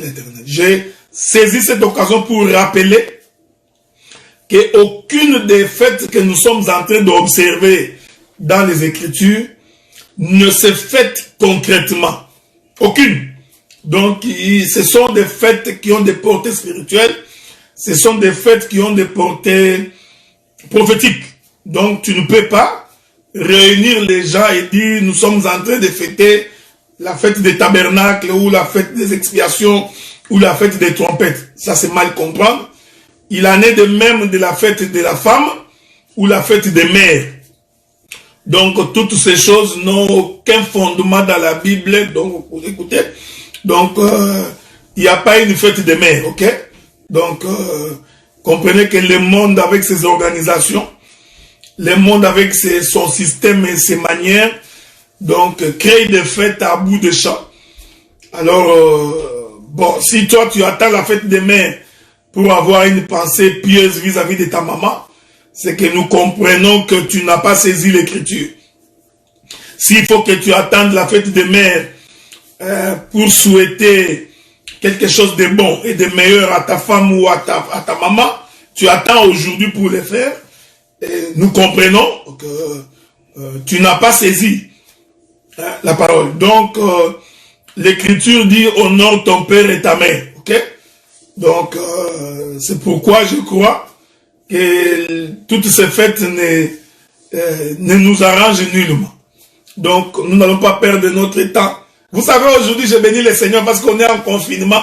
l'Éternel. J'ai saisi cette occasion pour rappeler qu'aucune des fêtes que nous sommes en train d'observer dans les Écritures ne se fête concrètement. Aucune. Donc, ce sont des fêtes qui ont des portées spirituelles. Ce sont des fêtes qui ont des portées prophétiques. Donc, tu ne peux pas réunir les gens et dire, nous sommes en train de fêter la fête des tabernacles ou la fête des expiations ou la fête des trompettes. Ça, c'est mal comprendre. Il en est de même de la fête de la femme ou la fête des mères. Donc, toutes ces choses n'ont aucun fondement dans la Bible. Donc, vous écoutez. Donc, il n'y a pas une fête des mères, ok? Donc, comprenez que le monde avec ses organisations, le monde avec son système et ses manières, donc, crée des fêtes à bout de champ. Alors, bon, si toi, tu attends la fête des mères pour avoir une pensée pieuse vis-à-vis de ta maman, c'est que nous comprenons que tu n'as pas saisi l'Écriture. S'il faut que tu attendes la fête des mères pour souhaiter quelque chose de bon et de meilleur à ta femme ou à ta maman, tu attends aujourd'hui pour le faire. Et nous comprenons que tu n'as pas saisi la parole. Donc, l'Écriture dit « honore ton père et ta mère ». Ok? Donc, c'est pourquoi je crois que toutes ces fêtes ne nous arrangent nullement. Donc, nous n'allons pas perdre notre temps. Vous savez, aujourd'hui, je bénis le Seigneur parce qu'on est en confinement.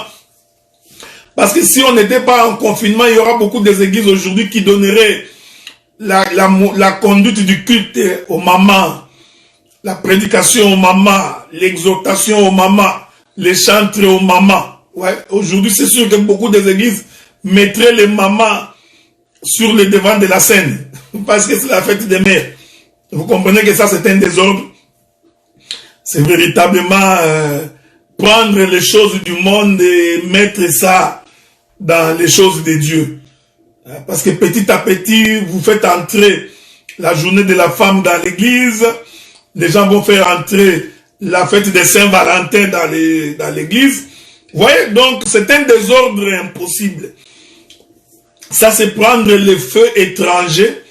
Parce que si on n'était pas en confinement, il y aura beaucoup des églises aujourd'hui qui donneraient la conduite du culte aux mamans, la prédication aux mamans, l'exhortation aux mamans, les chantres aux mamans. Ouais, aujourd'hui, c'est sûr que beaucoup des églises mettraient les mamans sur le devant de la scène. Parce que c'est la fête des mères. Vous comprenez que ça, c'est un désordre. C'est véritablement prendre les choses du monde et mettre ça dans les choses de Dieu. Parce que petit à petit, vous faites entrer la journée de la femme dans l'église. Les gens vont faire entrer la fête de Saint-Valentin dans l'église. Vous voyez, donc c'est un désordre impossible. Ça, c'est prendre le feu étranger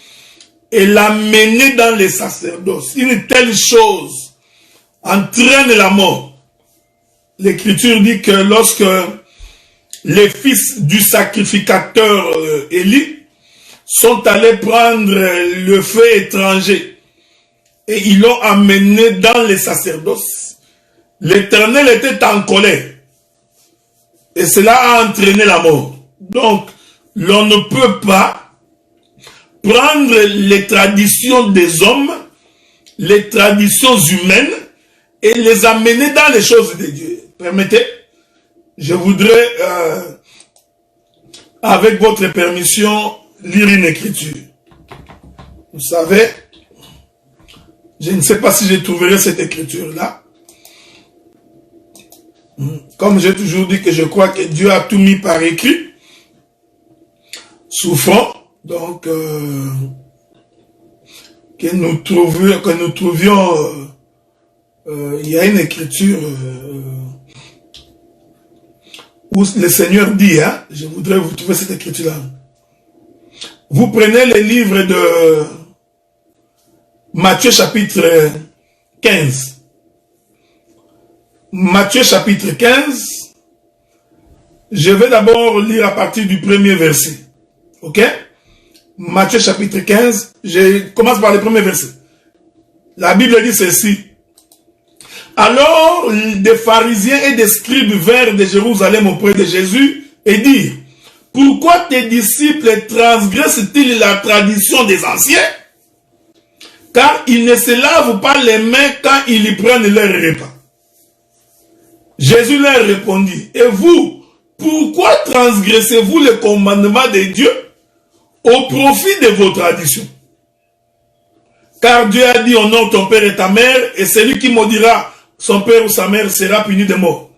et l'amener dans les sacerdoces. Une telle chose entraîne la mort. L'Écriture dit que lorsque les fils du sacrificateur Élie sont allés prendre le feu étranger et ils l'ont amené dans les sacerdoces, l'Éternel était en colère. Et cela a entraîné la mort. Donc, l'on ne peut pas prendre les traditions des hommes, les traditions humaines, et les amener dans les choses de Dieu. Permettez, je voudrais, avec votre permission, lire une écriture. Vous savez, je ne sais pas si je trouverai cette écriture-là. Comme j'ai toujours dit que je crois que Dieu a tout mis par écrit. Souffrons, donc, que nous trouvions il y a une écriture où le Seigneur dit, hein, je voudrais vous trouver cette écriture-là. Vous prenez le livre de Matthieu chapitre 15. Matthieu chapitre 15, je vais d'abord lire à partir du premier verset. Ok? Matthieu chapitre 15, je commence par le premier verset. La Bible dit ceci. Alors, des pharisiens et des scribes vinrent de Jérusalem auprès de Jésus et dirent, pourquoi tes disciples transgressent-ils la tradition des anciens? Car ils ne se lavent pas les mains quand ils y prennent leur repas. Jésus leur répondit, et vous, pourquoi transgressez-vous le commandement de Dieu au profit de vos traditions? Car Dieu a dit, honore ton père et ta mère, et celui qui maudira son père ou sa mère sera puni de mort.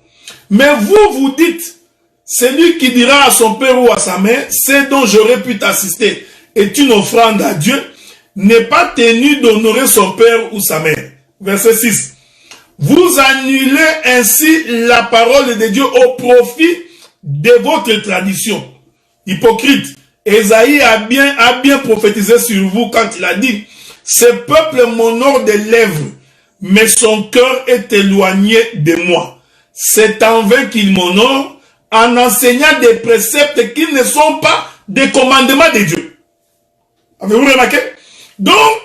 Mais vous, vous dites, celui qui dira à son père ou à sa mère, c'est dont j'aurais pu t'assister, est une offrande à Dieu, n'est pas tenu d'honorer son père ou sa mère. Verset 6. Vous annulez ainsi la parole de Dieu au profit de votre tradition. Hypocrite. Ésaïe a bien prophétisé sur vous quand il a dit, ce peuple m'honore des lèvres, mais son cœur est éloigné de moi. C'est en vain qu'il m'honore en enseignant des préceptes qui ne sont pas des commandements de Dieu. Avez-vous remarqué? Donc,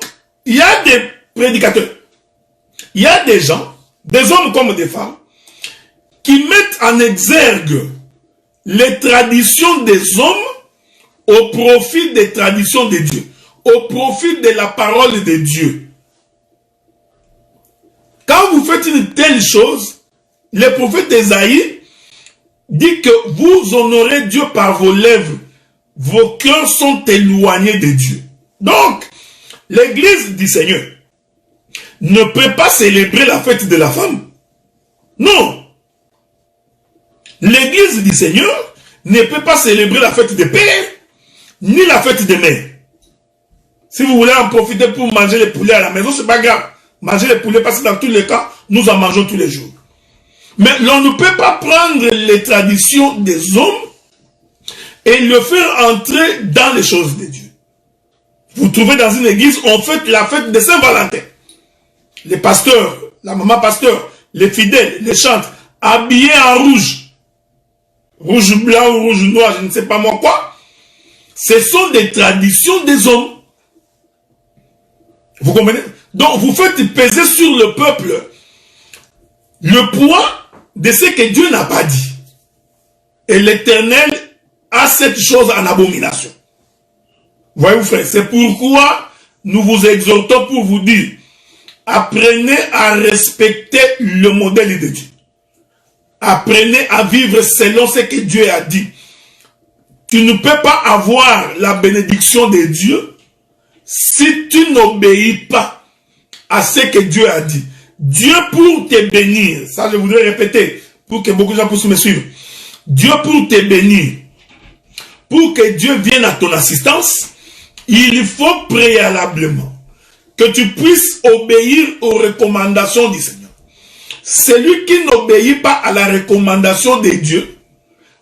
il y a des prédicateurs, il y a des gens, des hommes comme des femmes, qui mettent en exergue les traditions des hommes au profit des traditions de Dieu, au profit de la parole de Dieu. Quand vous faites une telle chose, le prophète Ésaïe dit que vous honorez Dieu par vos lèvres, vos cœurs sont éloignés de Dieu. Donc, l'église du Seigneur ne peut pas célébrer la fête de la femme. Non. L'église du Seigneur ne peut pas célébrer la fête des pères, ni la fête des mères. Si vous voulez en profiter pour manger les poulets à la maison, c'est pas grave. Manger les poulets parce que dans tous les cas, nous en mangeons tous les jours. Mais l'on ne peut pas prendre les traditions des hommes et le faire entrer dans les choses de Dieu. Vous trouvez dans une église, on fête la fête de Saint-Valentin. Les pasteurs, la maman pasteur, les fidèles, les chantres, habillés en rouge. Rouge blanc ou rouge noir, je ne sais pas moi quoi. Ce sont des traditions des hommes. Vous comprenez? Donc vous faites peser sur le peuple le poids de ce que Dieu n'a pas dit. Et l'Éternel a cette chose en abomination. Voyez-vous frère, c'est pourquoi nous vous exhortons pour vous dire, apprenez à respecter le modèle de Dieu. Apprenez à vivre selon ce que Dieu a dit. Tu ne peux pas avoir la bénédiction de Dieu si tu n'obéis pas à ce que Dieu a dit. Dieu pour te bénir, ça je voudrais répéter pour que beaucoup de gens puissent me suivre. Dieu pour te bénir, pour que Dieu vienne à ton assistance, il faut préalablement que tu puisses obéir aux recommandations du Seigneur. Celui qui n'obéit pas à la recommandation de Dieu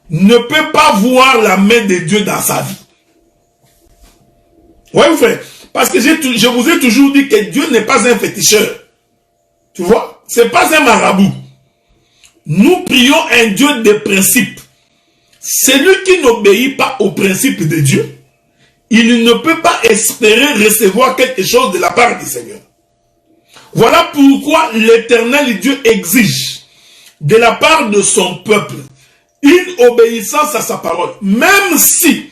ne peut pas voir la main de Dieu dans sa vie. Oui, frère. Parce que je vous ai toujours dit que Dieu n'est pas un féticheur. Tu vois? Ce n'est pas un marabout. Nous prions un Dieu de principes. Celui qui n'obéit pas aux principes de Dieu, il ne peut pas espérer recevoir quelque chose de la part du Seigneur. Voilà pourquoi l'Éternel Dieu exige de la part de son peuple une obéissance à sa parole. Même si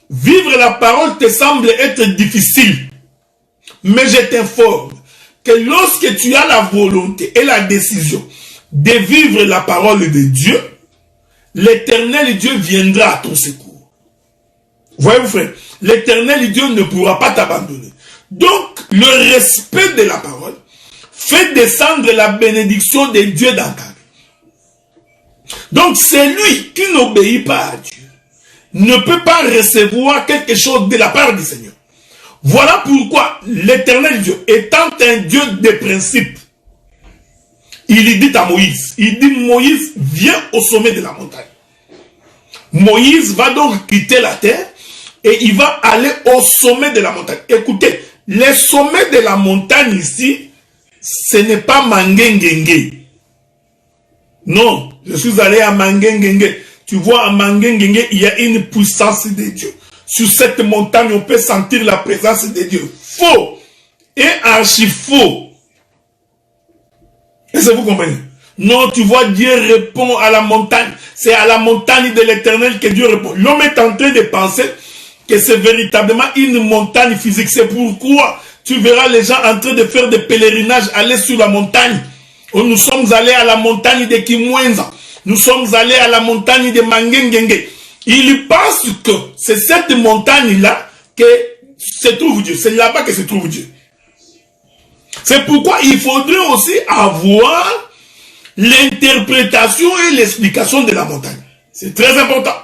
vivre la parole te semble être difficile, mais je t'informe que lorsque tu as la volonté et la décision de vivre la parole de Dieu, l'Éternel Dieu viendra à ton secours. Voyez-vous frère, l'Éternel Dieu ne pourra pas t'abandonner. Donc, le respect de la parole fait descendre la bénédiction de Dieu dans ta vie. Donc, celui qui n'obéit pas à Dieu ne peut pas recevoir quelque chose de la part du Seigneur. Voilà pourquoi l'Éternel Dieu, étant un Dieu de principes, il dit à Moïse, il dit Moïse, viens au sommet de la montagne. Moïse va donc quitter la terre et il va aller au sommet de la montagne. Écoutez, le sommet de la montagne ici, ce n'est pas Mangengenge. Non, je suis allé à Mangengenge. Tu vois, à Mangengenge, il y a une puissance de Dieu. Sur cette montagne, on peut sentir la présence de Dieu. Faux et archi faux. Est-ce que vous comprenez? Non, tu vois, Dieu répond à la montagne. C'est à la montagne de l'Éternel que Dieu répond. L'homme est en train de penser que c'est véritablement une montagne physique. C'est pourquoi tu verras les gens en train de faire des pèlerinages, aller sur la montagne. Nous sommes allés à la montagne de Kimwenza. Nous sommes allés à la montagne de Mangengenge. Ils pensent que c'est cette montagne-là que se trouve Dieu. C'est là-bas que se trouve Dieu. C'est pourquoi il faudrait aussi avoir l'interprétation et l'explication de la montagne. C'est très important.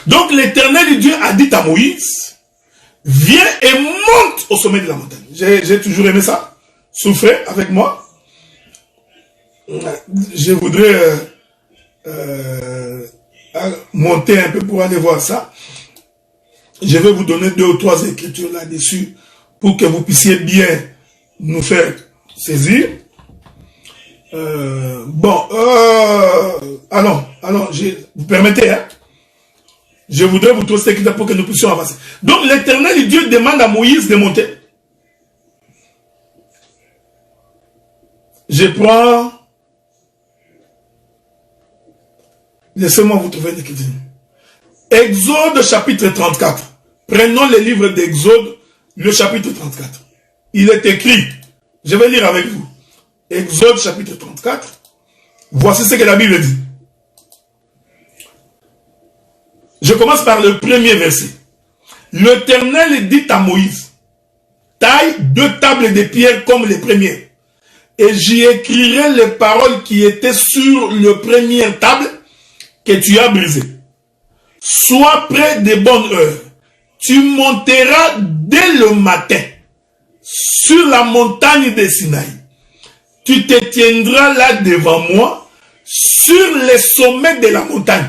Donc l'Éternel Dieu a dit à Moïse, viens et monte au sommet de la montagne. J'ai toujours aimé ça. Souffrez avec moi. je voudrais monter un peu pour aller voir ça. Je vais vous donner 2 ou 3 écritures là-dessus pour que vous puissiez bien nous faire saisir. Allons, vous permettez, hein? Je voudrais vous trouver cette écriture pour que nous puissions avancer. Donc l'Éternel Dieu demande à Moïse de monter. Je prends... Laissez-moi vous trouver l'écriture. Exode chapitre 34. Prenons le livre d'Exode, le chapitre 34. Il est écrit, je vais lire avec vous. Exode chapitre 34. Voici ce que la Bible dit. Je commence par le premier verset. L'Éternel dit à Moïse, taille 2 tables de pierre comme les premières, et j'y écrirai les paroles qui étaient sur le première table que tu as brisée. Sois près des bonnes heures. Tu monteras dès le matin sur la montagne de Sinaï. Tu te tiendras là devant moi sur les sommets de la montagne.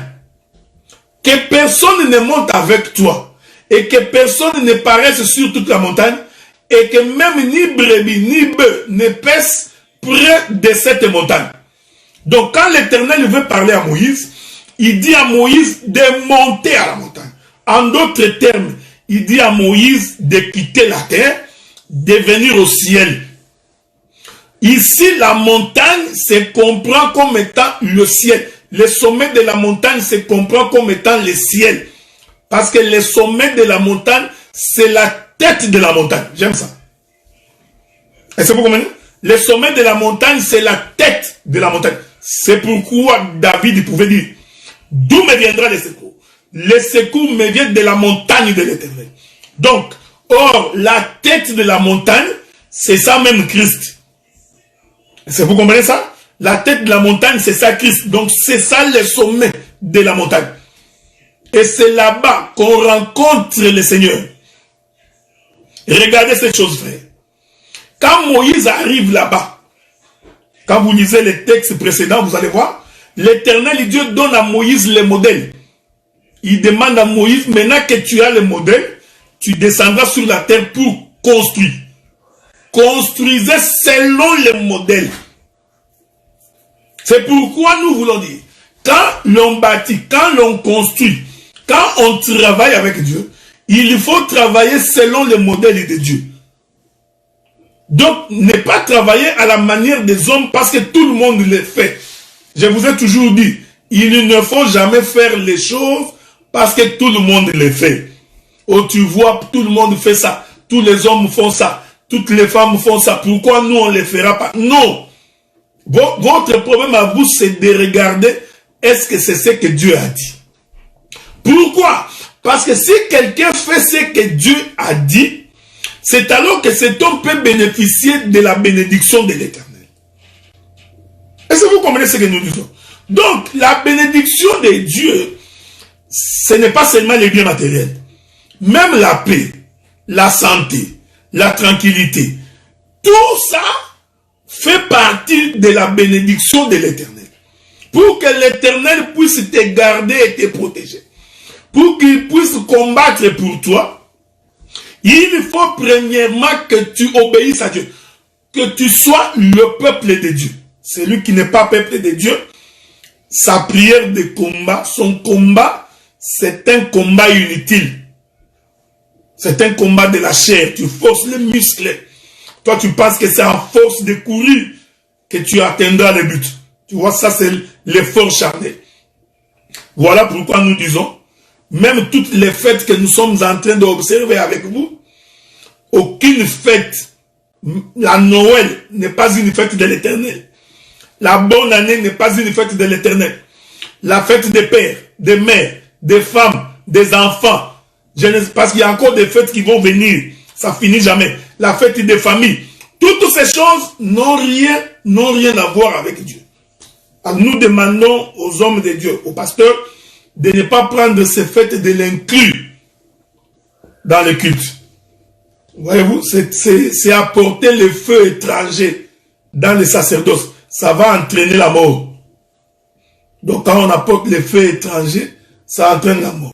Que personne ne monte avec toi et que personne ne paraisse sur toute la montagne et que même ni brebis ni bœufs ne paissent près de cette montagne. Donc quand l'Éternel veut parler à Moïse, il dit à Moïse de monter à la montagne. En d'autres termes, il dit à Moïse de quitter la terre, de venir au ciel. Ici, la montagne se comprend comme étant le ciel. Le sommet de la montagne se comprend comme étant le ciel. Parce que le sommet de la montagne, c'est la tête de la montagne. J'aime ça. Est-ce que vous comprenez? Le sommet de la montagne, c'est la tête de la montagne. C'est pourquoi David pouvait dire, d'où me viendra le secours? Le secours me vient de la montagne de l'Éternel. Donc, or, la tête de la montagne, c'est ça même Christ. Est-ce que vous comprenez ça? La tête de la montagne, c'est ça Christ. Donc, c'est ça le sommet de la montagne. Et c'est là-bas qu'on rencontre le Seigneur. Regardez cette chose, frère. Quand Moïse arrive là-bas, quand vous lisez les textes précédents, vous allez voir, l'Éternel Dieu donne à Moïse le modèle. Il demande à Moïse, maintenant que tu as le modèle, tu descendras sur la terre pour construire. Construisez selon le modèle. C'est pourquoi nous voulons dire, quand l'on bâtit, quand l'on construit, quand on travaille avec Dieu, il faut travailler selon le modèle de Dieu. Donc, ne pas travailler à la manière des hommes parce que tout le monde le fait. Je vous ai toujours dit, il ne faut jamais faire les choses parce que tout le monde les fait. Oh, tu vois, tout le monde fait ça. Tous les hommes font ça. Toutes les femmes font ça. Pourquoi nous, on ne les fera pas? Non. Votre problème à vous, c'est de regarder est-ce que c'est ce que Dieu a dit. Pourquoi? Parce que si quelqu'un fait ce que Dieu a dit, c'est alors que cet homme peut bénéficier de la bénédiction de l'Éternel. Est-ce que vous comprenez ce que nous disons? Donc, la bénédiction de Dieu, ce n'est pas seulement les biens matériels. Même la paix, la santé, la tranquillité, tout ça fait partie de la bénédiction de l'Éternel. Pour que l'Éternel puisse te garder et te protéger. Pour qu'il puisse combattre pour toi, il faut premièrement que tu obéisses à Dieu. Que tu sois le peuple de Dieu. Celui qui n'est pas peuple de Dieu, sa prière de combat, son combat, c'est un combat inutile. C'est un combat de la chair. Tu forces les muscles. Toi, tu penses que c'est en force de courir que tu atteindras le but. Tu vois, ça, c'est l'effort charnel. Voilà pourquoi nous disons, même toutes les fêtes que nous sommes en train d'observer avec vous, aucune fête, la Noël n'est pas une fête de l'Éternel. La bonne année n'est pas une fête de l'Éternel. La fête des pères, des mères, des femmes, des enfants, parce qu'il y a encore des fêtes qui vont venir, ça finit jamais. La fête des familles, toutes ces choses n'ont rien à voir avec Dieu. Alors nous demandons aux hommes de Dieu, aux pasteurs, de ne pas prendre ces fêtes, de l'inclure dans le culte. Voyez-vous, c'est apporter le feu étranger dans le sacerdoce. ça va entraîner la mort. Donc quand on apporte les faits étrangers, ça entraîne la mort.